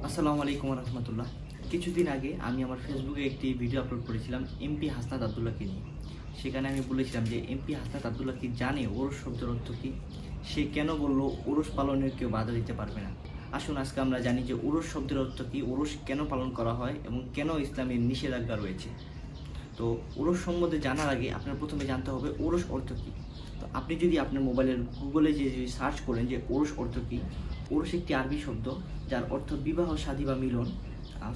আসসালামু আলাইকুম রহমতুল্লাহ। কিছুদিন আগে আমি আমার ফেসবুকে একটি ভিডিও আপলোড করেছিলাম এমপি হাসনাত আবদুল্লাহকে নিয়ে। সেখানে আমি বলেছিলাম যে এমপি হাসনাত আবদুল্লাহ কি জানে ওরস শব্দের অর্থ কী? সে কেন বললো ওরস পালনের কেউ বাধা দিতে পারবে না? আসুন আজকে আমরা জানি যে ওরস শব্দের অর্থ কী, ওরস কেন পালন করা হয় এবং কেন ইসলামের নিষেধাজ্ঞা রয়েছে। তো ওরস সম্বন্ধে জানার আগে আপনার প্রথমে জানতে হবে ওরস অর্থ কী। তো আপনি যদি আপনার মোবাইলের গুগলে যে সার্চ করেন যে ওরস অর্থ কী, ওরস একটি আরবি শব্দ যার অর্থ বিবাহ, শাদী বা মিলন,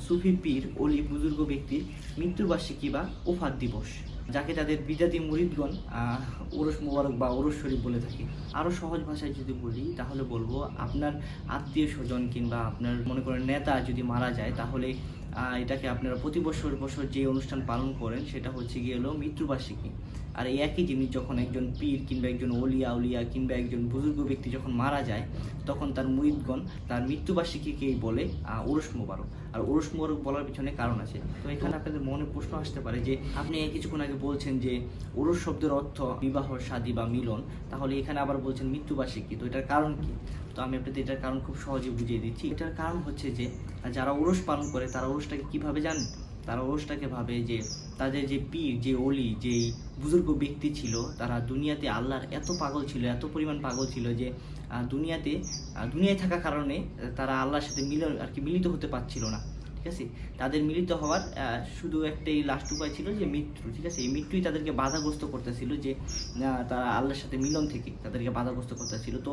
সুফি, পীর, অলি, বুজুর্গ ব্যক্তির মৃত্যুর বার্ষিকী বা ওফাত দিবস, যাকে তাদের বিদাতি মুরিদগণ ওরস মোবারক বা ওরস শরীফ বলে থাকে। আরও সহজ ভাষায় যদি বলি তাহলে বলবো, আপনার আত্মীয় স্বজন কিংবা আপনার মনে করেন নেতা যদি মারা যায়, তাহলে এটাকে আপনারা প্রতি বছর বছর যে অনুষ্ঠান পালন করেন সেটা হচ্ছে গিয়ে হলো মৃত্যুবার্ষিকী। আর এই একই জিনিস যখন একজন পীর কিংবা একজন অলিয়া উলিয়া কিংবা একজন বুজুর্গ ব্যক্তি যখন মারা যায়, তখন তার মুরিদগণ তার মৃত্যুবার্ষিকীকেই বলে ওরস মোবারক। আর ওরস মোবারক বলার পিছনে কারণ আছে। তো এখানে আপনাদের মনে প্রশ্ন আসতে পারে যে আপনি কিছুক্ষণ আগে বলছেন যে ওরস শব্দের অর্থ বিবাহ, শাদী বা মিলন, তাহলে এখানে আবার বলছেন মৃত্যুবার্ষিকী, তো এটার কারণ কি? তো আমি আপনাদের এটার কারণ খুব সহজে বুঝিয়ে দিচ্ছি। এটার কারণ হচ্ছে যে যারা ওরস পালন করে তারা ওরসটাকে কীভাবে জানেন? তারা ওরসটাকে ভাবে যে তাদের যে পীর, যে অলি, যেই বুজুর্গ ব্যক্তি ছিল, তারা দুনিয়াতে আল্লাহর এত পাগল ছিল, এত পরিমাণ পাগল ছিল যে দুনিয়ায় থাকার কারণে তারা আল্লাহর সাথে মিলিত হতে পারছিল না। ঠিক আছে, তাদের মিলিত হওয়ার শুধু একটাই লাস্ট উপায় ছিল যে মৃত্যু। ঠিক আছে, এই মৃত্যুই তাদেরকে বাধাগ্রস্ত করতেছিল, যে তারা আল্লাহর সাথে মিলন থেকে তাদেরকে বাধাগ্রস্ত করতেছিল। তো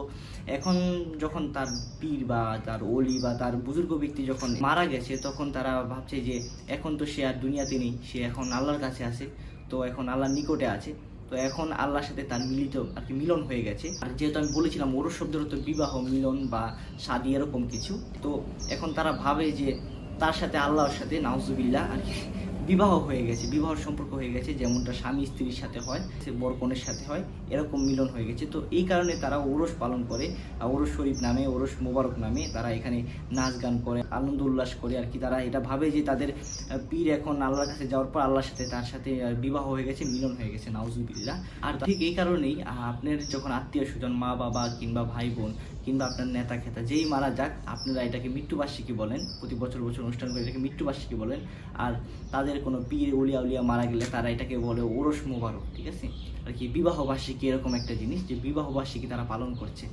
এখন যখন তার পীর বা তার অলি বা তার বুজুর্গ ব্যক্তি যখন মারা গেছে, তখন তারা ভাবছে যে এখন তো সে আর দুনিয়াতে নেই, সে এখন আল্লাহর কাছে আছে, তো এখন আল্লাহর নিকটে আছে, তো এখন আল্লাহর সাথে তার মিলন হয়ে গেছে। আর যেহেতু আমি বলেছিলাম ওরস শব্দের অর্থ বিবাহ, মিলন বা শাদী এরকম কিছু, তো এখন তারা ভাবে যে তার সাথে আল্লাহর সাথে নাউজুবিল্লাহ আর কি বিবাহ হয়ে গেছে, বিবাহর সম্পর্ক হয়ে গেছে, যেমনটা স্বামী স্ত্রীর সাথে হয়, সে বর কনের সাথে হয়, এরকম মিলন হয়ে গেছে। তো এই কারণে তারা ওরস পালন করে, ওরস শরীফ নামে, ওরস মোবারক নামে তারা এখানে নাচ গান করে, আনন্দ উল্লাস করে আর কি। তারা এটা ভাবে যে তাদের পীর এখন আল্লাহর কাছে যাওয়ার পর আল্লাহর সাথে তার সাথে বিবাহ হয়ে গেছে, মিলন হয়ে গেছে, নাউজুবিল্লাহ। আর ঠিক এই কারণেই আপনার যখন আত্মীয় স্বজন, মা বাবা কিংবা ভাই বোন কিংবা আপনার নেতা খেতা যেই মারা যাক, আপনারা এটাকে মৃত্যুবার্ষিকী বলেন, প্রতি বছর বছর অনুষ্ঠান করে এটাকে মৃত্যুবার্ষিকী বলেন। আর তাদের কোনো পীর উলিয়া উলিয়া মারা গেলে তারা এটাকে বলে ওরস মোবারক। ঠিক আছে, আর কি বিবাহবার্ষিকী এরকম একটা জিনিস, যে বিবাহবার্ষিকী তারা পালন করছে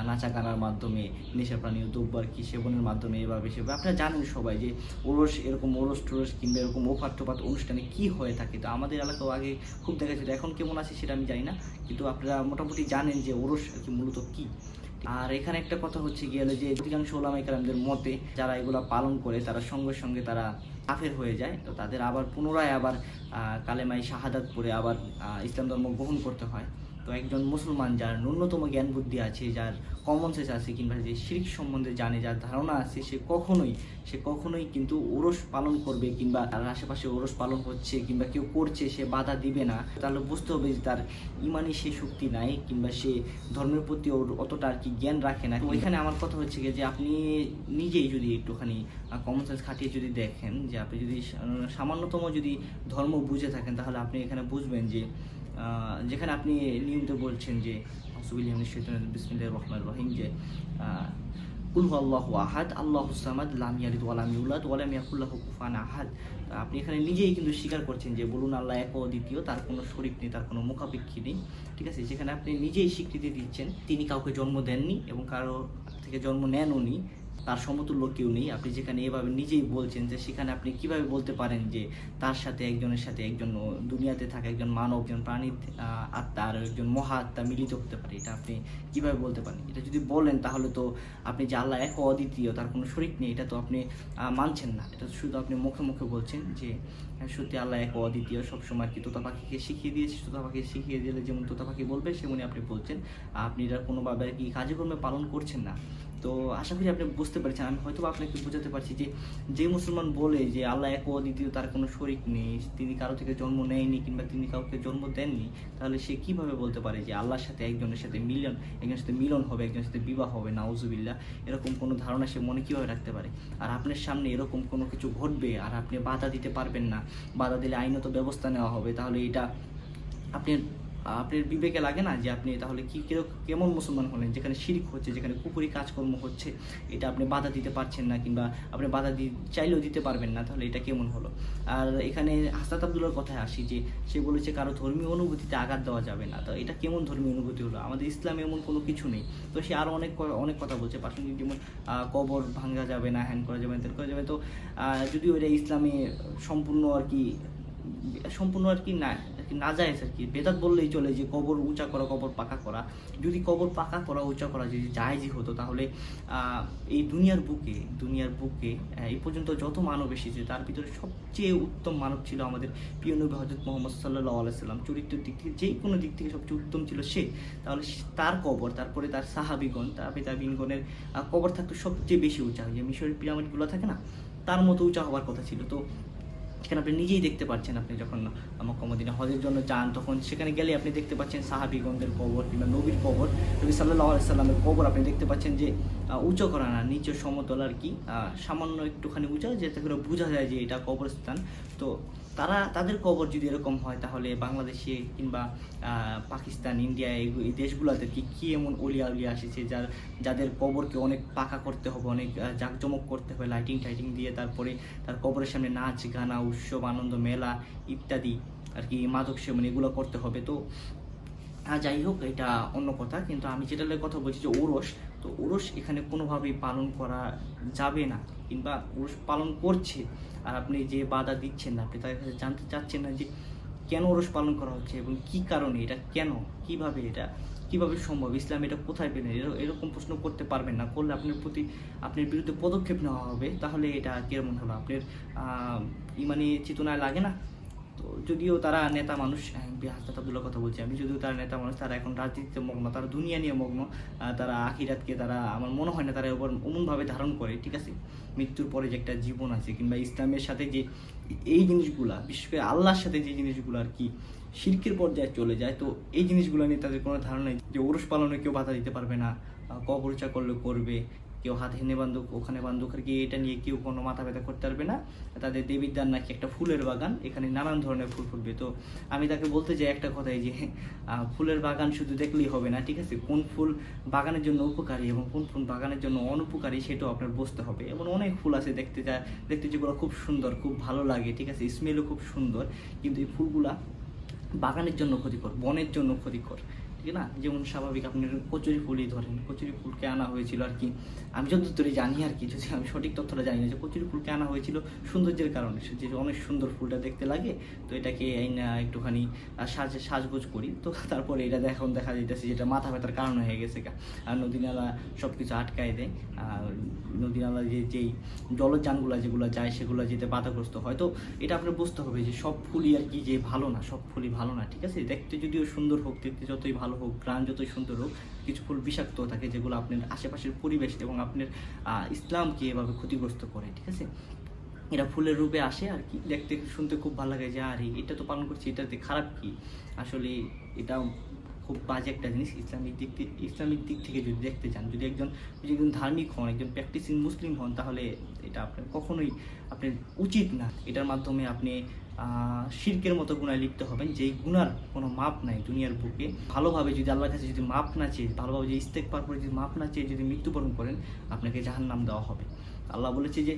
নাচা গানার মাধ্যমে, নেশা প্রাণীয় দ্রব্য আর কি সেবনের মাধ্যমে, এভাবে সেভাবে। আপনারা জানেন সবাই যে ওরস, এরকম ওরস টোরস কিংবা এরকম ওফাত টোপাত অনুষ্ঠানে কি হয়ে থাকে। তো আমাদের এলাকাও আগে খুব দেখা যেত, এখন কেমন আছে সেটা আমি জানি না, কিন্তু আপনারা মোটামুটি জানেন যে ওরস আর কি মূলত কী। আর এখানে একটা কথা হচ্ছে গিয়ে যে অধিকাংশ ওলামায়ে কেরামদের মতে যারা এগুলো পালন করে তারা সঙ্গে সঙ্গে তারা কাফের হয়ে যায়, তো তাদের আবার পুনরায় আবার কালেমায়ে শাহাদাত পড়ে আবার ইসলাম ধর্ম গ্রহণ করতে হয়। তো একজন মুসলমান যার ন্যূনতম জ্ঞান বুদ্ধি আছে, যার কমন সেন্স আছে, কিংবা যে শিরক সম্বন্ধে জানে, যার ধারণা আছে, সে কখনোই কিন্তু ওরস পালন করবে কিংবা তার আশেপাশে ওরস পালন হচ্ছে কিংবা কেউ করছে সে বাধা দিবে না। তাহলে বুঝতে হবে যে তার ইমানি সে শক্তি নাই কিংবা সে ধর্মের প্রতি অতটা আর কি জ্ঞান রাখে না। তো ওইখানে আমার কথা হচ্ছে যে আপনি নিজেই যদি একটুখানি কমন সেন্স খাটিয়ে যদি দেখেন, যে আপনি যদি সামান্যতম যদি ধর্ম বুঝে থাকেন, তাহলে আপনি এখানে বুঝবেন যে যেখানে আপনি নিয়মিত বলছেন যে বিসমিল্লাহির রহমানির রহিম, যে কুল হু আল্লাহু আহাদ আল্লাহুস সামাদ লাম ইয়ালিদ ওয়া লাম ইউলাদ ওয়া লাম ইয়াকুল লাহু কুফুয়ান আহাদ। আপনি এখানে নিজেই কিন্তু স্বীকার করছেন যে বলুন আল্লাহ এক ও দ্বিতীয়, তার কোনো শরীক নেই, তার কোনো মুখাপেক্ষী নেই। ঠিক আছে, যেখানে আপনি নিজেই স্বীকৃতি দিচ্ছেন তিনি কাউকে জন্ম দেননি এবং কারো থেকে জন্ম নেনও নি, তার সমতুল্য কেউ নেই। আপনি যেখানে এভাবে নিজেই বলছেন, যে সেখানে আপনি কিভাবে বলতে পারেন যে তার সাথে একজনের সাথে একজন দুনিয়াতে থাকা একজন মানব, একজন প্রাণী আত্মা আর একজন মহা আত্মা মিলিত হতে পারে? এটা আপনি কিভাবে বলতে পারেন? এটা যদি বলেন তাহলে তো আপনি যে আল্লাহ এক অদ্বিতীয়, তার কোনো শরীক নেই, এটা তো আপনি মানছেন না। এটা শুধু আপনি মুখে মুখে বলছেন যে সত্যি আল্লাহ এক অদ্বিতীয়। সবসময় কি তোতা পাখিকে শিখিয়ে দিয়েছে, তোতা পাখিকে শিখিয়ে দিলে যেমন তোতা পাখি বলবে সেমনি আপনি বলছেন, আপনি এটা কোনোভাবে আর কি কাজে কর্মে পালন করছেন না। তো আশা করি আপনি বুঝতে পারছেন, আমি হয়তো আপনাকে বোঝাতে পারছি যে মুসলমান বলে যে আল্লাহ এক অদ্বিতীয়, তার কোনো শরীক নেই, তিনি কারো থেকে জন্ম নেয়নি কিংবা তিনি কাউকে জন্ম দেননি, তাহলে সে কিভাবে বলতে পারে যে আল্লাহর সাথে একজনের সাথে মিলন হবে, একজনের সাথে বিবাহ হবে? নাউজুবিল্লাহ, এরকম কোনো ধারণা সে মনে কীভাবে রাখতে পারে? আর আপনার সামনে এরকম কোনো কিছু ঘটবে আর আপনি বাধা দিতে পারবেন না, বাধা দিলে আইনত ব্যবস্থা নেওয়া হবে, তাহলে এটা আপনি আপনার বিবেকে লাগে না যে আপনি তাহলে কেমন মুসলমান হলেন, যেখানে শিরক হচ্ছে, যেখানে কুফরি কাজকর্ম হচ্ছে, এটা আপনি বাধা দিতে পারছেন না, কিংবা আপনি বাধা চাইলেও দিতে পারবেন না, তাহলে এটা কেমন হলো? আর এখানে হাসনাত আবদুল্লার কথায় আসি যে সে বলেছে কারো ধর্মীয় অনুভূতিতে আঘাত দেওয়া যাবে না। তো এটা কেমন ধর্মীয় অনুভূতি হলো? আমাদের ইসলামে এমন কোনো কিছু নেই। তো সে আরও অনেক কথা বলছে প্রাসঙ্গিক, যেমন কবর ভাঙা যাবে না, হ্যান করা যাবে না, ত্যান করা যাবে। তো যদিও এটা ইসলামে সম্পূর্ণ আর কি না যায় আর কি, বেদাত বললেই চলে যে কবর উঁচা করা, কবর পাকা করা। যদি কবর পাকা করা, উঁচা করা যদি জায়েজই হতো, তাহলে এই দুনিয়ার বুকে এই পর্যন্ত যত মানব এসেছে তার ভিতরে সবচেয়ে উত্তম মানব ছিল আমাদের প্রিয় নবী হযরত মুহাম্মদ সাল্লাল্লাহু আলাইহি সাল্লাম। চরিত্রের দিক থেকে, যে কোনো দিক থেকে সবচেয়ে উত্তম ছিল সে। তাহলে তার কবর, তারপরে তার সাহাবিগণ, তাবিঈনগণের কবর থাকতো সবচেয়ে বেশি উঁচা। যে মিশরের পিরামিডগুলো থাকে না, তার মতো উঁচা হওয়ার কথা ছিল। তো সেখানে আপনি নিজেই দেখতে পাচ্ছেন, আপনি যখন মক্কা মদিনা হজের জন্য যান, তখন সেখানে গেলে আপনি দেখতে পাচ্ছেন সাহাবিগণদের কবর কিংবা নবীর কবর, নবী সাল্লাল্লাহু আলাইহি সাল্লামের কবর আপনি দেখতে পাচ্ছেন যে উঁচু করা না, নিচে সমতল আর কি, সামান্য একটুখানি উঁচা, যাতে করে বোঝা যায় যে এটা কবরস্থান। তো তাদের কবর যদি এরকম হয়, তাহলে বাংলাদেশে কিংবা পাকিস্তান, ইন্ডিয়া, এই দেশগুলোতে কি এমন অলিয়া এসেছে যাদের কবরকে অনেক পাকা করতে হবে, অনেক জাঁকজমক করতে হবে, লাইটিং টাইটিং দিয়ে, তারপরে তার কবরের সামনে নাচ গানা, উৎসব, আনন্দ, মেলা ইত্যাদি আর কি, মাদক সেবন, এগুলো করতে হবে। তো যাই হোক, এটা অন্য কথা। কিন্তু আমি যেটার কথা বলছি যে ওরস এখানে কোনোভাবেই পালন করা যাবে না, কিংবা ওরস পালন করছে আর আপনি যে বাধা দিচ্ছেন না, আপনি তাদের কাছে জানতে চাচ্ছেন না যে কেন ওরস পালন করা হচ্ছে এবং কি কারণে, এটা কেন, কিভাবে সম্ভব, ইসলাম এটা কোথায় পেলেন, এরকম প্রশ্ন করতে পারবেন না। করলে আপনার বিরুদ্ধে পদক্ষেপ নেওয়া হবে। তাহলে এটা কেমন হলো? আপনার ইমানি চেতনায় লাগে না? তো যদিও তারা নেতা মানুষ, হাসনাত আবদুল্লার কথা বলছি আমি, যদিও তারা নেতা মানুষ, তারা এখন রাজনীতিতে মগ্ন, তারা দুনিয়া নিয়ে মগ্ন, তারা আখিরাতকে আমার মনে হয় না তারা এবার এমনভাবে ধারণ করে। ঠিক আছে, মৃত্যুর পরে যে একটা জীবন আছে, কিংবা ইসলামের সাথে যে এই জিনিসগুলা, বিশেষ করে আল্লাহর সাথে যে জিনিসগুলো আর কি শিরকের পর্যায়ে চলে যায়, তো এই জিনিসগুলো নিয়ে তাদের কোনো ধারণা নেই যে ওরস পালনে কেউ বাধা দিতে পারবে না, কবর উঁচা করলে করবে, কেউ হাত হেনে বান্ধব ওখানে বান্ধব আর কি, এটা নিয়ে কেউ কোনো মাথা ব্যথা করতে পারবে না। তাদের দেবীদার নাকি একটা ফুলের বাগান, এখানে নানান ধরনের ফুল ফুটবে। তো আমি তাকে বলতে চাই একটা কথাই, যে ফুলের বাগান শুধু দেখলেই হবে না, ঠিক আছে, কোন ফুল বাগানের জন্য উপকারী এবং কোন ফুল বাগানের জন্য অনুপকারী সেটাও আপনার বুঝতে হবে। এবং অনেক ফুল আছে দেখতে যেগুলো খুব সুন্দর, খুব ভালো লাগে, ঠিক আছে, স্মেলও খুব সুন্দর, কিন্তু এই ফুলগুলা বাগানের জন্য ক্ষতিকর, বনের জন্য ক্ষতিকর, ঠিক না? যেমন স্বাভাবিক আপনার কচুরি ফুলই ধরেন, কচুরি ফুলকে আনা হয়েছিল আর কি, আমি যতদূর জানি আর কি, যদি আমি সঠিক তথ্যটা জানি না, যে কচুরি ফুলকে আনা হয়েছিল সৌন্দর্যের কারণে, যে অনেক সুন্দর ফুলটা দেখতে লাগে, তো এটাকে একটুখানি সাজগোজ করি, তো তারপরে এটা এখন দেখা যাইতেছে যেটা মাথা ব্যথার কারণ হয়ে গেছে। আর নদী নালা সব কিছু আটকায় দেয়, আর নদী নালা যেই জলযানগুলো যেগুলো যায় সেগুলো যেতে বাধাগ্রস্ত হয়। তো এটা আপনার বুঝতে হবে যে সব ফুলই আর কি যে ভালো না, সব ফুলই ভালো না, ঠিক আছে, দেখতে যদিও সুন্দর হোক, দেখতে যতই ভালো হোক, গ্রান যতই সুন্দর হোক, কিছু ফুল বিষাক্ত থাকে যেগুলো আপনার আশেপাশের পরিবেশ এবং আপনার ইসলামকে এভাবে ক্ষতিগ্রস্ত করে, ঠিক আছে। এরা ফুলের রূপে আসে আর কি, দেখতে শুনতে খুব ভালো লাগে যে আরে এটা তো পালন করছি, এটাতে খারাপ কি? আসলে এটা খুব বাজে একটা জিনিস। ইসলামিক দিক থেকে যদি দেখতে চান, যদি একজন ধার্মিক হন, একজন প্র্যাকটিসিং মুসলিম হন, তাহলে এটা আপনার কখনোই আপনার উচিত না। এটার মাধ্যমে আপনি শিরকের মতো গুনায় লিপ্ত হবেন, যেই গুনার কোনো মাপ নাই দুনিয়ার বুকে। ভালোভাবে যদি আল্লাহর কাছে যদি মাপ না চেয়ে, ভালোভাবে যে ইস্তেগফার করে যদি মাপ না চেয়ে যদি মৃত্যুবরণ করেন, আপনাকে জাহান্নাম দেওয়া হবে। আল্লাহ বলেছে যে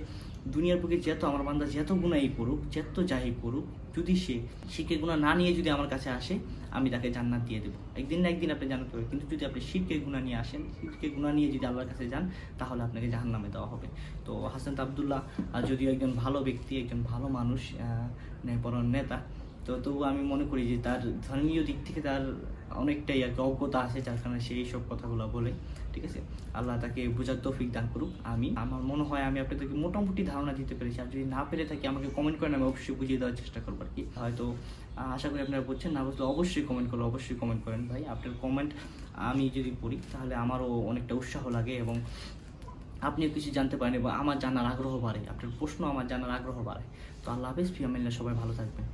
দুনিয়ার বুকে আমার বান্দা যত গুনাই করুক, যত যাই করুক, যদি সে শিরকের গুনাহ না নিয়ে যদি আমার কাছে আসে, আমি তাকে জান্নাত দিয়ে দেবো। একদিন না একদিন আপনি জান্নাত পাবেন। কিন্তু যদি আপনি শিরকের গুনাহ নিয়ে আসেন, শিরকের গুনাহ নিয়ে যদি আল্লাহর কাছে যান, তাহলে আপনাকে জাহান্নামে দেওয়া হবে। তো হাসনাত আবদুল্লাহ যদিও একজন ভালো ব্যক্তি, একজন ভালো মানুষ, ন্যায়পরায়ণ নেতা, তো তবু আমি মনে করি যে তার ধর্মীয় দিক থেকে তার অনেকটাই আর কি অজ্ঞতা আছে, যার কারণে সে এইসব কথাগুলো বলে, ঠিক আছে। আল্লাহ তাকে বোঝার তৌফিক দান করুক। আমার মনে হয় আমি আপনাদেরকে মোটামুটি ধারণা দিতে পেরেছি। আর যদি না পেরে থাকি আমাকে কমেন্ট করেন, আমি অবশ্যই বুঝিয়ে দেওয়ার চেষ্টা করবো আর কি। হয়তো আশা করি আপনারা বুঝছেন, না বুঝলে অবশ্যই কমেন্ট করেন ভাই। আপনার কমেন্ট আমি যদি পড়ি তাহলে আমারও অনেকটা উৎসাহ লাগে এবং আপনিও কিছু জানতে পারেন এবং আমার জানার আগ্রহ বাড়ে, আপনার প্রশ্ন আমার জানার আগ্রহ বাড়ে। তো আল্লাহ হাফেজ, ফি আমিল্লাহ, সবাই ভালো থাকবেন।